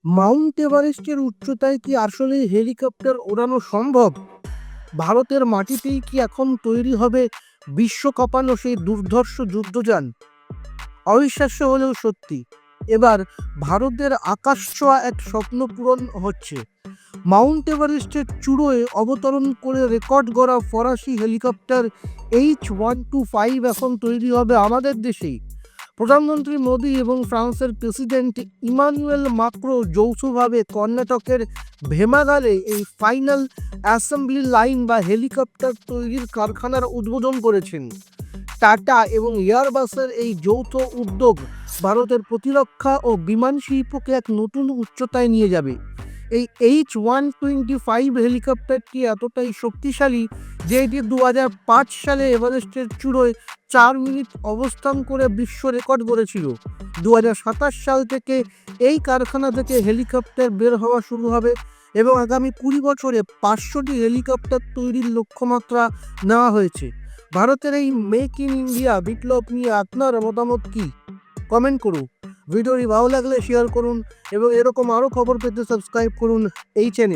Mount এভারেস্টের উচ্চতায় কি আসলে হেলিকপ্টার ওড়ানো সম্ভব? ভারতের মাটিতেই কি এখন তৈরি হবে বিশ্ব কাঁপানো সেই দুর্ধর্ষ যুদ্ধযান? অবিশ্বাস্য হলেও সত্যি, এবার ভারতের আকাশ ছোঁয়া এক স্বপ্ন পূরণ হচ্ছে। মাউন্ট এভারেস্টের চূড়োয় অবতরণ করে রেকর্ড গড়া ফরাসি হেলিকপ্টার H125 এখন তৈরি হবে আমাদের দেশেই। প্রধানমন্ত্রী মোদি এবং ফ্রান্সের প্রেসিডেন্ট ইমানুয়েল মাক্রো যৌথভাবে কর্ণাটকের ভেমাগালে এই ফাইনাল অ্যাসেম্বলি লাইন বা হেলিকপ্টার তৈরির কারখানার উদ্বোধন করেছেন। টাটা এবং এয়ারবাসের এই যৌথ উদ্যোগ ভারতের প্রতিরক্ষা ও বিমান শিল্পকে এক নতুন উচ্চতায় নিয়ে যাবে। এই H125 হেলিকপ্টারটি এতটাই শক্তিশালী যে এটি 2005 সালে এভারেস্টের চূড়োয় 4 মিনিট অবস্থান করে বিশ্ব রেকর্ড গড়েছিল। 2027 সাল থেকে এই কারখানা থেকে হেলিকপ্টার বের হওয়া শুরু হবে এবং আগামী 20 বছরে 500টি হেলিকপ্টার তৈরির লক্ষ্যমাত্রা নেওয়া হয়েছে। ভারতের এই মেক ইন ইন্ডিয়া বিপ্লব নিয়ে আপনার মতামত কি? কমেন্ট করুন। ভিডিওটি ভালো লাগলে শেয়ার করুন এবং এরকম আরও খবর পেতে সাবস্ক্রাইব করুন এই চ্যানেল।